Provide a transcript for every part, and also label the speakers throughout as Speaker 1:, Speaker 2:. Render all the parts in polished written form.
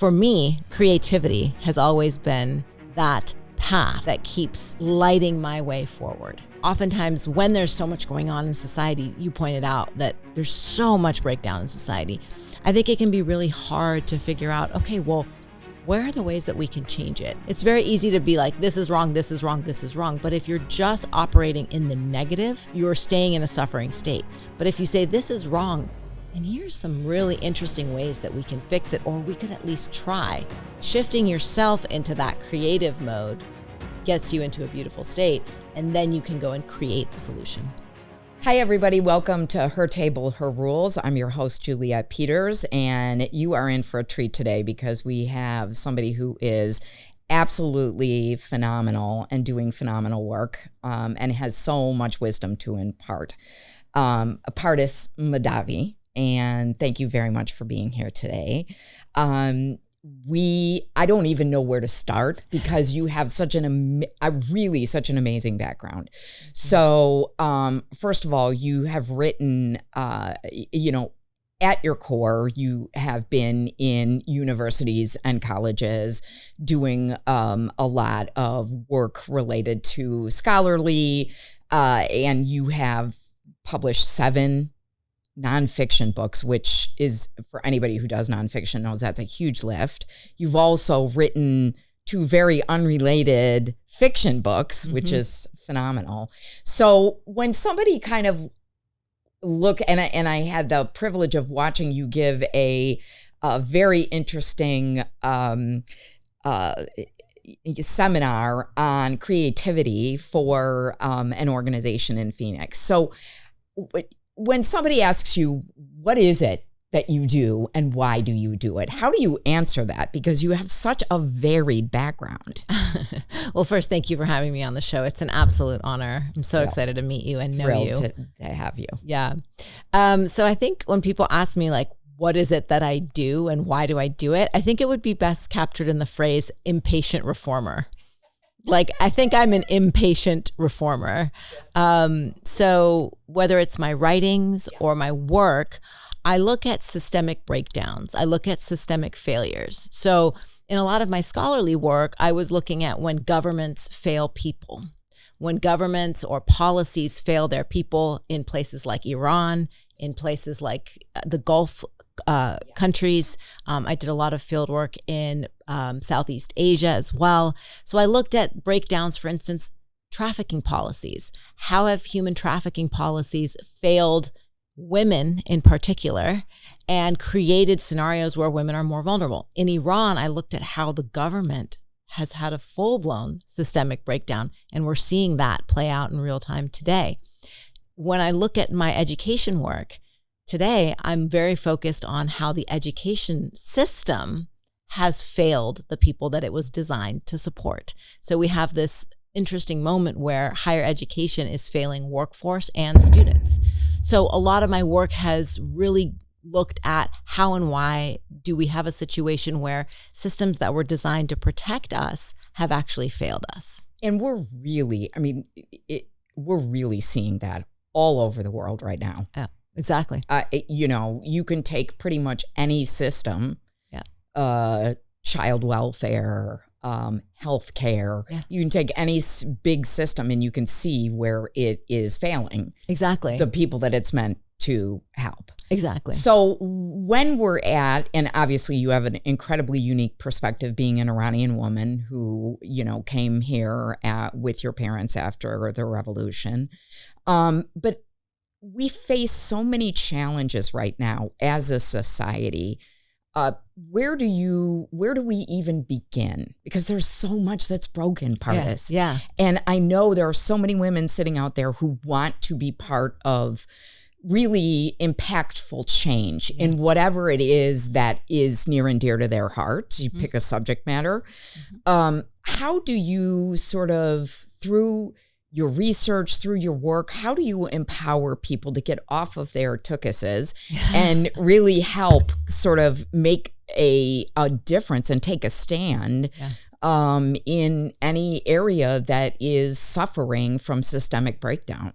Speaker 1: for me, creativity has always been that path that keeps lighting my way forward. Oftentimes, when there's so much going on in society, you pointed out that there's so much breakdown in society. I think it can be really hard to figure out, okay, well, where are the ways that we can change it? It's very easy to be like, this is wrong, this is wrong, this is wrong. But if you're just operating in the negative, you're staying in a suffering state. But if you say, this is wrong, and here's some really interesting ways that we can fix it, or we could at least try, shifting yourself into that creative mode gets you into a beautiful state, and then you can go and create the solution.
Speaker 2: Hi, everybody. Welcome to Her Table, Her Rules. I'm your host, Juliette Peters, and you are in for a treat today because we have somebody who is absolutely phenomenal and doing phenomenal work and has so much wisdom to impart. Pardis Mahdavi, and thank you very much for being here today. I don't even know where to start because you have such an amazing background. So, first of all, you have written, at your core, you have been in universities and colleges doing a lot of work related to scholarly, and you have published 7 nonfiction books, which is, for anybody who does nonfiction knows, that's a huge lift. You've also written 2 very unrelated fiction books, which is phenomenal. So when somebody kind of and I had the privilege of watching you give a very interesting seminar on creativity for an organization in Phoenix. So when somebody asks you, what is it that you do and why do you do it? How do you answer that? Because you have such a varied background.
Speaker 1: Well, first, thank you for having me on the show. It's an absolute honor. I'm so excited to meet you and know you.
Speaker 2: Thrilled to have you.
Speaker 1: Yeah. So I think when people ask me, like, what is it that I do and why do I do it? I think it would be best captured in the phrase impatient reformer. Like, I think I'm an impatient reformer. So whether it's my writings or my work, I look at systemic breakdowns. I look at systemic failures. So in a lot of my scholarly work, I was looking at when governments fail people, when governments or policies fail their people in places like Iran, in places like the Gulf countries. I did a lot of field work in Southeast Asia as well. So I looked at breakdowns, for instance, trafficking policies. How have human trafficking policies failed women in particular and created scenarios where women are more vulnerable? In Iran, I looked at how the government has had a full-blown systemic breakdown, and we're seeing that play out in real time today. When I look at my education work, today, I'm very focused on how the education system has failed the people that it was designed to support. So we have this interesting moment where higher education is failing workforce and students. So a lot of my work has really looked at how and why do we have a situation where systems that were designed to protect us have actually failed us.
Speaker 2: And we're really seeing that all over the world right now.
Speaker 1: Yeah. Exactly.
Speaker 2: You can take pretty much any system, child welfare, healthcare. Yeah. You can take any big system and you can see where it is failing.
Speaker 1: Exactly.
Speaker 2: The people that it's meant to help.
Speaker 1: Exactly.
Speaker 2: So when we're at, and obviously you have an incredibly unique perspective being an Iranian woman who, came here with your parents after the revolution. But we face so many challenges right now as a society. Where do we even begin? Because there's so much that's broken, Pardis.
Speaker 1: Yeah.
Speaker 2: And I know there are so many women sitting out there who want to be part of really impactful change in whatever it is that is near and dear to their heart. You pick a subject matter. How do you sort of, through your research, through your work, how do you empower people to get off of their tuchuses and really help sort of make a difference and take a stand in any area that is suffering from systemic breakdown?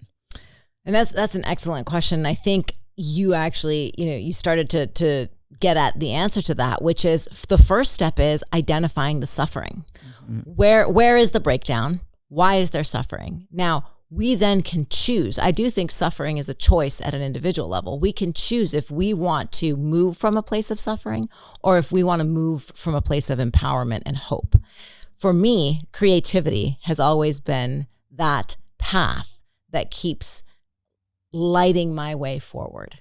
Speaker 1: And that's an excellent question. I think you actually, you started to get at the answer to that, which is the first step is identifying the suffering. Where is the breakdown? Why is there suffering? Now, we then can choose. I do think suffering is a choice at an individual level. We can choose if we want to move from a place of suffering or if we want to move from a place of empowerment and hope. For me, creativity has always been that path that keeps lighting my way forward.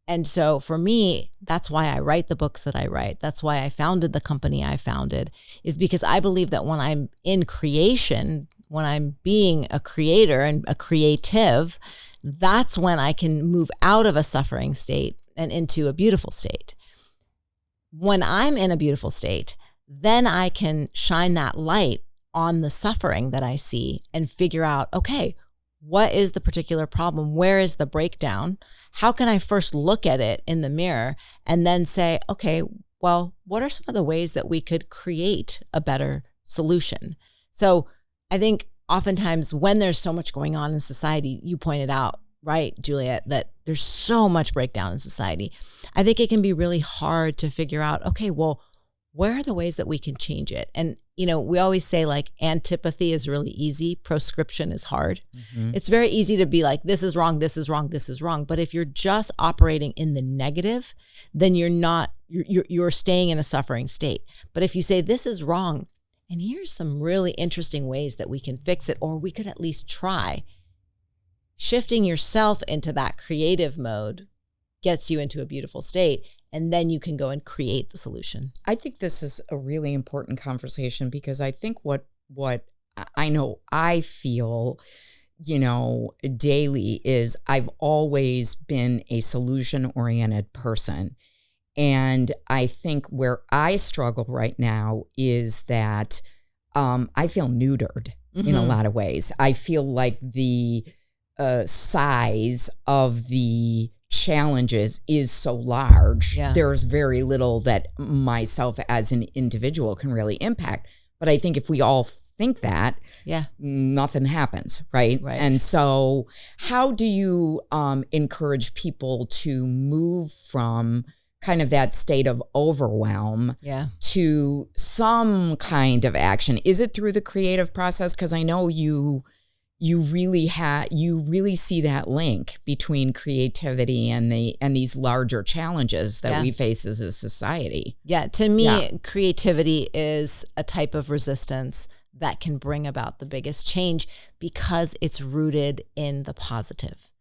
Speaker 1: And so for me, that's why I write the books that I write. That's why I founded the company I founded, is because I believe that when I'm in creation, when I'm being a creator and a creative, that's when I can move out of a suffering state and into a beautiful state. When I'm in a beautiful state, then I can shine that light on the suffering that I see and figure out, okay, what is the particular problem? Where is the breakdown? How can I first look at it in the mirror and then say, okay, well, what are some of the ways that we could create a better solution? So I think oftentimes when there's so much going on in society, you pointed out, right, Juliet, that there's so much breakdown in society. I think it can be really hard to figure out, okay, well, where are the ways that we can change it? And, you know, we always say like antipathy is really easy. Proscription is hard. It's very easy to be like, this is wrong, this is wrong, this is wrong. But if you're just operating in the negative, then you're staying in a suffering state. But if you say this is wrong, and here's some really interesting ways that we can fix it, or we could at least try, shifting yourself into that creative mode gets you into a beautiful state. And then you can go and create the solution.
Speaker 2: I think this is a really important conversation because I think what I know I feel, you know, daily is I've always been a solution-oriented person. And I think where I struggle right now is that I feel neutered in a lot of ways. I feel like the size of the challenges is so large. There's very little that myself as an individual can really impact. But I think if we all think that, nothing happens, right? And so how do you encourage people to move from kind of that state of overwhelm to some kind of action? Is it through the creative process? Because I know you really see that link between creativity and these larger challenges that we face as a society.
Speaker 1: To me, creativity is a type of resistance that can bring about the biggest change because it's rooted in the positive,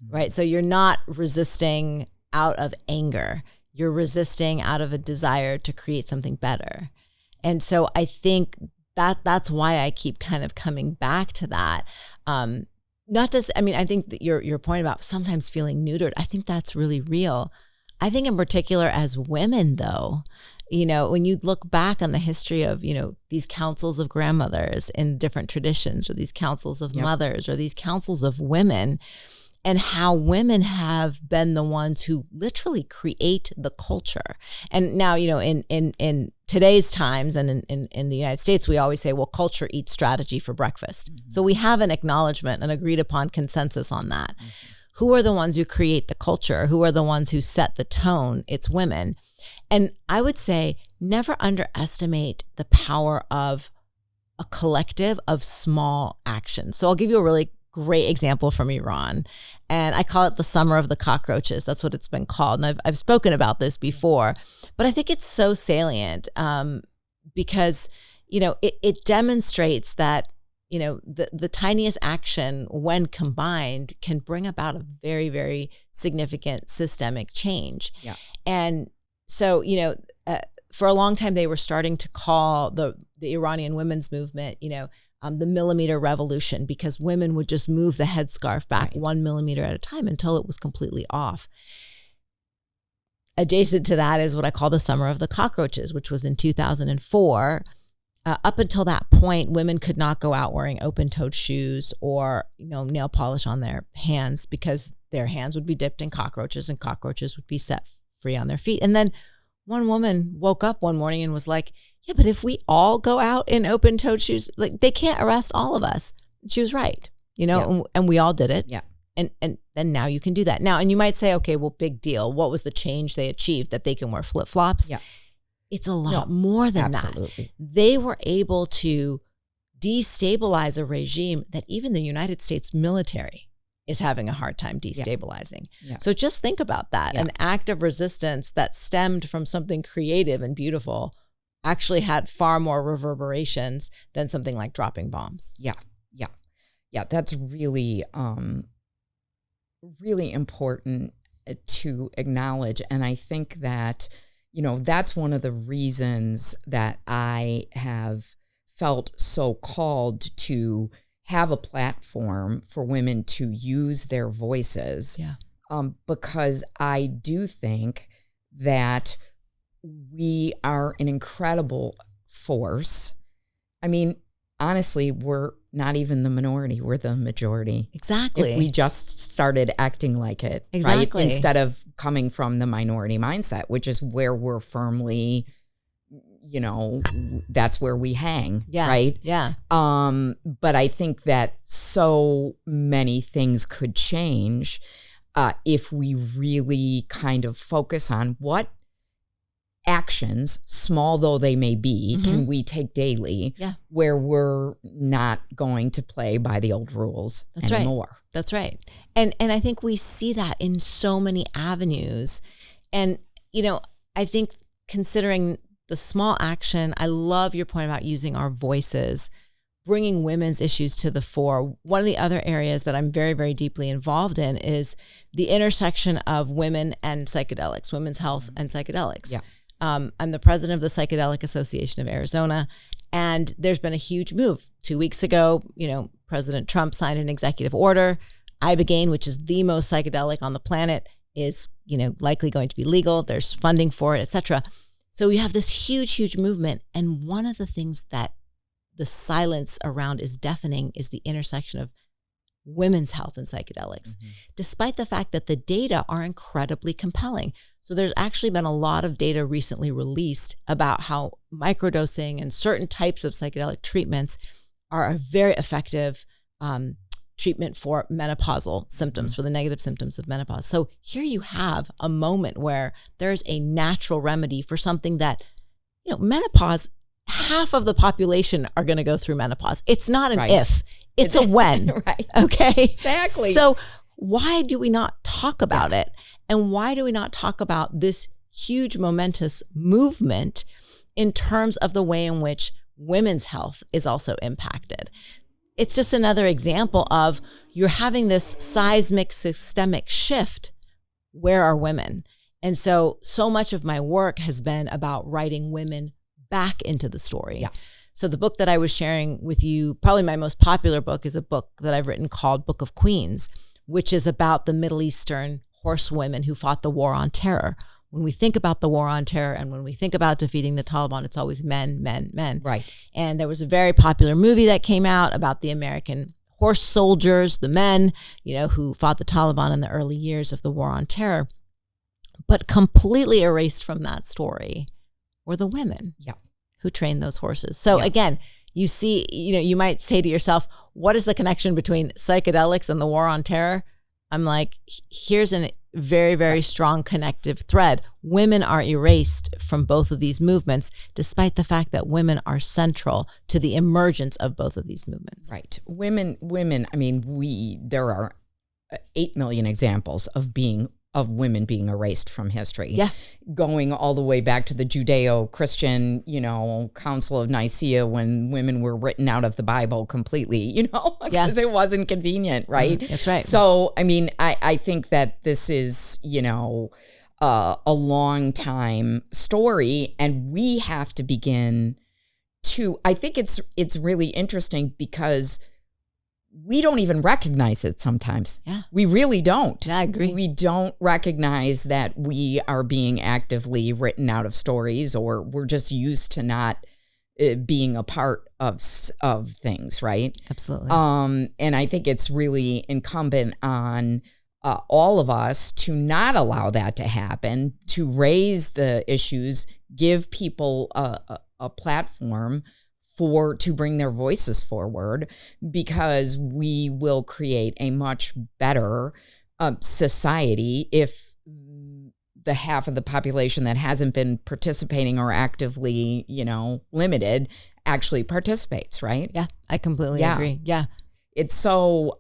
Speaker 1: right? So you're not resisting out of anger. You're resisting out of a desire to create something better. And so I think that's why I keep kind of coming back to that. Not just, I mean, I think that your point about sometimes feeling neutered, I think that's really real. I think in particular as women though, you know, when you look back on the history of, you know, these councils of grandmothers in different traditions, or these councils of mothers, or these councils of women, and how women have been the ones who literally create the culture. And now, you know, in today's times and in the United States, we always say, well, culture eats strategy for breakfast. So we have an acknowledgement, an agreed upon consensus on that. Who are the ones who create the culture? Who are the ones who set the tone? It's women. And I would say never underestimate the power of a collective of small actions. So I'll give you a really great example from Iran. And I call it the summer of the cockroaches. That's what it's been called. And I've spoken about this before, but I think it's so salient because, you know, it demonstrates that, you know, the tiniest action when combined can bring about a very, very significant systemic change. And so, you know, for a long time, they were starting to call the Iranian women's movement, you know, the millimeter revolution, because women would just move the headscarf back 1 millimeter at a time until it was completely off. Adjacent to that is what I call the summer of the cockroaches, which was in 2004. Up until that point, women could not go out wearing open-toed shoes or, you know, nail polish on their hands because their hands would be dipped in cockroaches and cockroaches would be set free on their feet. And then one woman woke up one morning and was like, yeah, but if we all go out in open-toed shoes, like they can't arrest all of us. She was right, you know, and we all did it. And then now you can do that. Now, and you might say, okay, well, big deal. What was the change they achieved that they can wear flip-flops?
Speaker 2: Yeah.
Speaker 1: It's a lot more than that. They were able to destabilize a regime that even the United States military is having a hard time destabilizing. Yeah. So just think about that. An act of resistance that stemmed from something creative and beautiful actually had far more reverberations than something like dropping bombs.
Speaker 2: Yeah, that's really, really important to acknowledge. And I think that, that's one of the reasons that I have felt so called to have a platform for women to use their voices. Because I do think that we are an incredible force. I mean, honestly, we're not even the minority, we're the majority.
Speaker 1: Exactly.
Speaker 2: If we just started acting like it, right? Instead of coming from the minority mindset, which is where we're firmly, that's where we hang, right?
Speaker 1: Yeah.
Speaker 2: But I think that so many things could change if we really kind of focus on what actions, small though they may be, can we take daily where we're not going to play by the old rules anymore.
Speaker 1: That's right. And I think we see that in so many avenues. And, I think considering the small action, I love your point about using our voices, bringing women's issues to the fore. One of the other areas that I'm very, very deeply involved in is the intersection of women and psychedelics, women's health and psychedelics. I'm the president of the Psychedelic Association of Arizona, and there's been a huge move. 2 weeks ago, President Trump signed an executive order. Ibogaine, which is the most psychedelic on the planet, is, likely going to be legal. There's funding for it, et cetera. So we have this huge, huge movement. And one of the things that the silence around is deafening is the intersection of women's health and psychedelics, despite the fact that the data are incredibly compelling. So there's actually been a lot of data recently released about how microdosing and certain types of psychedelic treatments are a very effective treatment for menopausal symptoms, for the negative symptoms of menopause. So here you have a moment where there's a natural remedy for something that, menopause, half of the population are going to go through menopause. It's not an if, it's a when.
Speaker 2: Right.
Speaker 1: Okay.
Speaker 2: Exactly.
Speaker 1: So why do we not talk about it? And why do we not talk about this huge momentous movement in terms of the way in which women's health is also impacted? It's just another example of you're having this seismic systemic shift. Where are women? And so much of my work has been about writing women back into the story. So the book that I was sharing with you, probably my most popular book, is a book that I've written called Book of Queens, which is about the Middle Eastern horsewomen who fought the war on terror. When we think about the war on terror and when we think about defeating the Taliban, it's always men, men, men.
Speaker 2: Right.
Speaker 1: And there was a very popular movie that came out about the American horse soldiers, the men, who fought the Taliban in the early years of the war on terror. But completely erased from that story were the women who trained those horses. So again, you see, you might say to yourself, what is the connection between psychedelics and the war on terror? I'm like, here's a very, very strong connective thread. Women are erased from both of these movements, despite the fact that women are central to the emergence of both of these movements.
Speaker 2: Right. Women, I mean, there are 8 million examples of women being erased from history. Going all the way back to the Judeo-Christian, Council of Nicaea, when women were written out of the Bible completely, because it wasn't convenient, right?
Speaker 1: That's right.
Speaker 2: So, I mean, I think that this is, a long time story, and we have to begin to, I think it's really interesting because we don't even recognize it sometimes. We really don't.
Speaker 1: I agree.
Speaker 2: We don't recognize that we are being actively written out of stories, or we're just used to not being a part of things, right?
Speaker 1: Absolutely.
Speaker 2: And I think it's really incumbent on all of us to not allow that to happen, to raise the issues, give people a platform to bring their voices forward, because we will create a much better society if the half of the population that hasn't been participating or actively, limited actually participates, right?
Speaker 1: Yeah, I completely agree. Yeah.
Speaker 2: It's so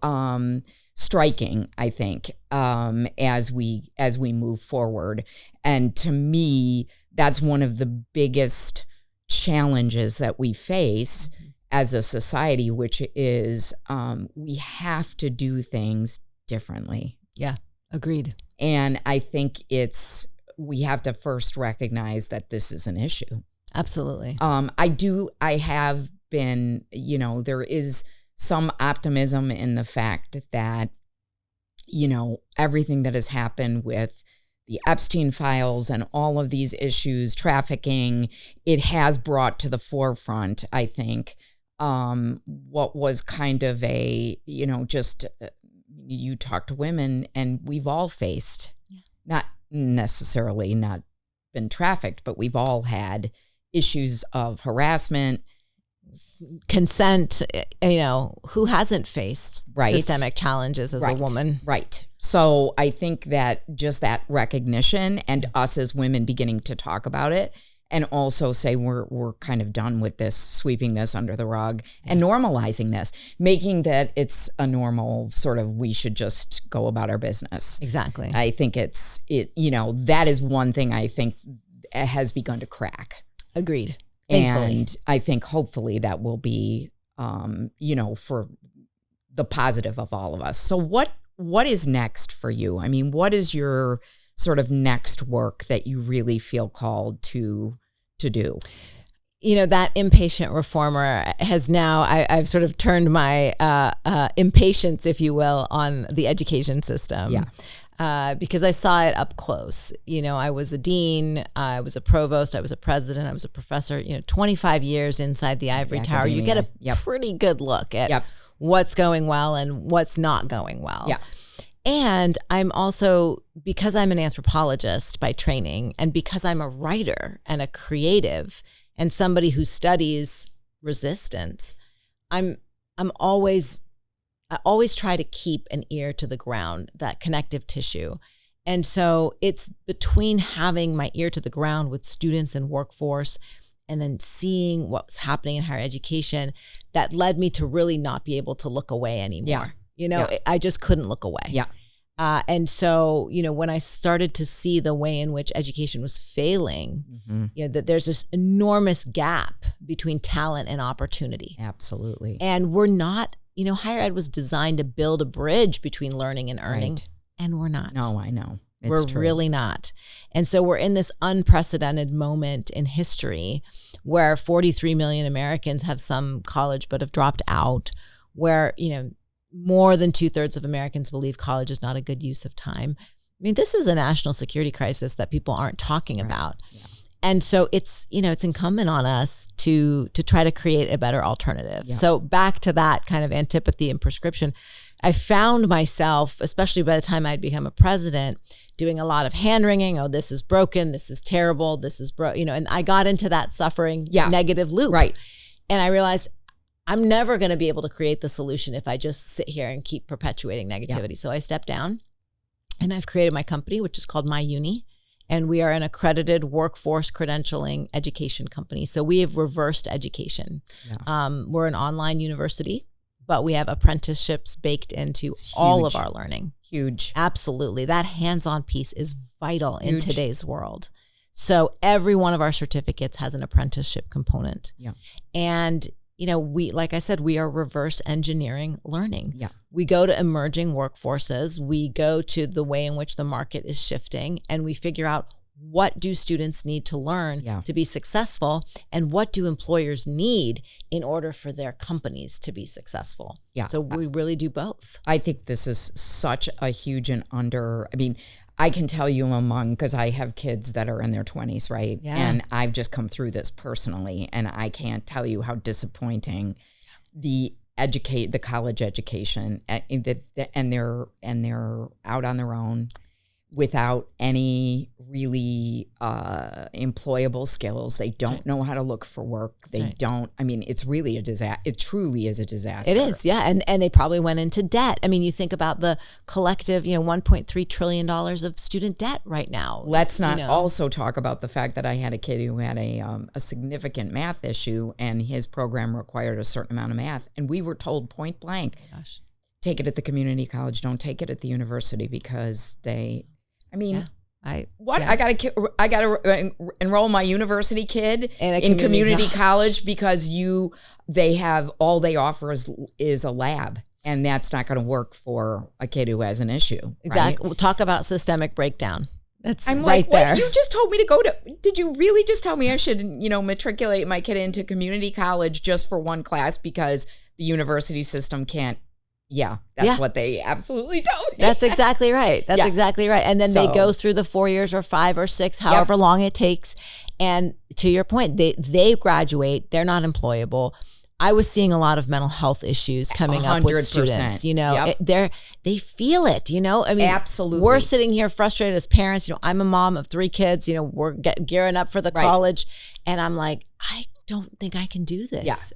Speaker 2: striking, I think, as we move forward. And to me, that's one of the biggest challenges that we face as a society, which is we have to do things differently.
Speaker 1: Yeah, agreed.
Speaker 2: And I think we have to first recognize that this is an issue.
Speaker 1: Absolutely.
Speaker 2: I have been, there is some optimism in the fact that, everything that has happened with the Epstein files and all of these issues, trafficking, it has brought to the forefront, I think, what was kind of you talk to women and we've all faced, not necessarily not been trafficked, but we've all had issues of harassment,
Speaker 1: consent, who hasn't faced systemic challenges as a woman.
Speaker 2: Right. So I think that just that recognition and us as women beginning to talk about it and also say we're kind of done with this, sweeping this under the rug and normalizing this, making that it's a normal sort of, we should just go about our business.
Speaker 1: Exactly.
Speaker 2: I think that is one thing I think has begun to crack.
Speaker 1: Agreed.
Speaker 2: Thankfully. And I think hopefully that will be, for the positive of all of us. So what is next for you? I mean, what is your sort of next work that you really feel called to do?
Speaker 1: That impatient reformer has now, I've sort of turned my impatience, if you will, on the education system.
Speaker 2: Yeah.
Speaker 1: Because I saw it up close. I was a dean, I was a provost, I was a president, I was a professor, 25 years inside the ivory tower. You get a pretty good look at what's going well and what's not going well.
Speaker 2: Yeah.
Speaker 1: And I'm also, because I'm an anthropologist by training, and because I'm a writer and a creative and somebody who studies resistance, I always try to keep an ear to the ground, that connective tissue. And so it's between having my ear to the ground with students and workforce and then seeing what's happening in higher education that led me to really not be able to look away anymore. I just couldn't look away.
Speaker 2: Yeah.
Speaker 1: And so, when I started to see the way in which education was failing, that there's this enormous gap between talent and opportunity.
Speaker 2: Absolutely.
Speaker 1: And we're not, higher ed was designed to build a bridge between learning and earning, and we're not.
Speaker 2: No, I know.
Speaker 1: We're really not. And so we're in this unprecedented moment in history where 43 million Americans have some college but have dropped out, where, more than 2/3 of Americans believe college is not a good use of time. I mean, this is a national security crisis that people aren't talking about. Yeah. And so it's, it's incumbent on us to try to create a better alternative. Yeah. So back to that kind of antipathy and prescription, I found myself, especially by the time I'd become a president, doing a lot of hand wringing. Oh, this is broken. This is terrible. This is and I got into that suffering negative loop.
Speaker 2: Right.
Speaker 1: And I realized I'm never going to be able to create the solution if I just sit here and keep perpetuating negativity. Yeah. So I stepped down and I've created my company, which is called My Uni. And we are an accredited workforce credentialing education company. So we have reversed education. Yeah. We're an online university, but we have apprenticeships baked into all of our learning.
Speaker 2: Huge.
Speaker 1: Absolutely. That hands-on piece is vital in today's world. So every one of our certificates has an apprenticeship component.
Speaker 2: Yeah.
Speaker 1: And we, like I said, we are reverse engineering learning.
Speaker 2: Yeah.
Speaker 1: We go to emerging workforces. We go to the way in which the market is shifting, and we figure out what do students need to learn to be successful, and what do employers need in order for their companies to be successful. Yeah. So we really do both.
Speaker 2: I think this is such a huge I can tell you because I have kids that are in their 20s, right? Yeah. And I've just come through this personally, and I can't tell you how disappointing the college education and they're out on their own. without any really employable skills. They don't know how to look for work. They don't. I mean, it's really a disaster. It truly is a disaster.
Speaker 1: It is, yeah. And they probably went into debt. I mean, you think about the collective, $1.3 trillion of student debt right now.
Speaker 2: Let's not also talk about the fact that I had a kid who had a significant math issue, and his program required a certain amount of math. And we were told point blank, take it at the community college. Don't take it at the university, because I gotta enroll my university kid in community college because they have all they offer is a lab, and that's not going to work for a kid who has an issue.
Speaker 1: Exactly.
Speaker 2: Right?
Speaker 1: We'll talk about systemic breakdown.
Speaker 2: I'm
Speaker 1: right
Speaker 2: like,
Speaker 1: there.
Speaker 2: What? You just told me to go to. Did you really just tell me I should, matriculate my kid into community college just for one class because the university system can't? Yeah, that's what they absolutely told me.
Speaker 1: That's exactly right. That's exactly right. And then they go through the 4 years or 5 or 6, however long it takes. And to your point, they graduate. They're not employable. I was seeing a lot of mental health issues coming up with students. They feel it. I mean,
Speaker 2: absolutely.
Speaker 1: We're sitting here frustrated as parents. I'm a mom of 3 kids. We're gearing up for the college, and I'm like, I don't think I can do this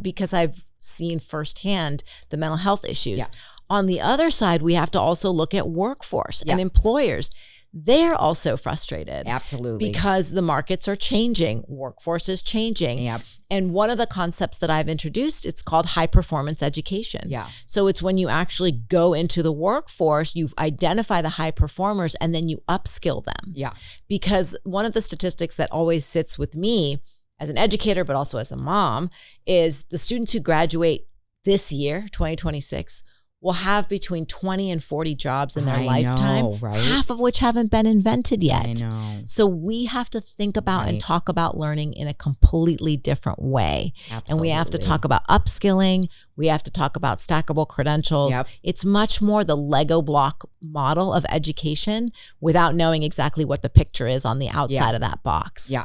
Speaker 1: because I've seen firsthand the mental health issues. On the other side, we have to also look at workforce and employers. They're also frustrated.
Speaker 2: Absolutely.
Speaker 1: Because the markets are changing. Workforce is changing.
Speaker 2: Yep.
Speaker 1: And one of the concepts that I've introduced, it's called high performance education.
Speaker 2: Yeah.
Speaker 1: So it's when you actually go into the workforce, you identify the high performers, and then you upskill them.
Speaker 2: Yeah.
Speaker 1: Because one of the statistics that always sits with me as an educator, but also as a mom, is the students who graduate this year, 2026, will have between 20 and 40 jobs in their lifetime, half of which haven't been invented yet.
Speaker 2: I know.
Speaker 1: So we have to think about and talk about learning in a completely different way.
Speaker 2: Absolutely.
Speaker 1: And we have to talk about upskilling. We have to talk about stackable credentials. Yep. It's much more the Lego block model of education without knowing exactly what the picture is on the outside of that box.
Speaker 2: Yeah.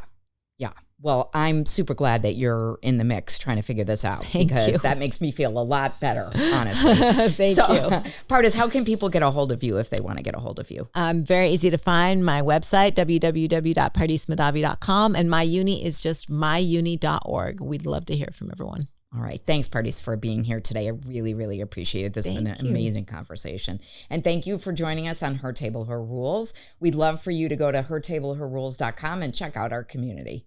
Speaker 2: Yeah. Well, I'm super glad that you're in the mix trying to figure this out because that makes me feel a lot better, honestly.
Speaker 1: Thank you.
Speaker 2: Pardis, how can people get a hold of you if they want to get a hold of you?
Speaker 1: Very easy to find. My website, www.pardismahdavi.com, and my uni is just myuni.org. We'd love to hear from everyone.
Speaker 2: All right. Thanks, Pardis, for being here today. I really, really appreciate it. This has been an amazing conversation. And thank you for joining us on Her Table, Her Rules. We'd love for you to go to hertableherrules.com and check out our community.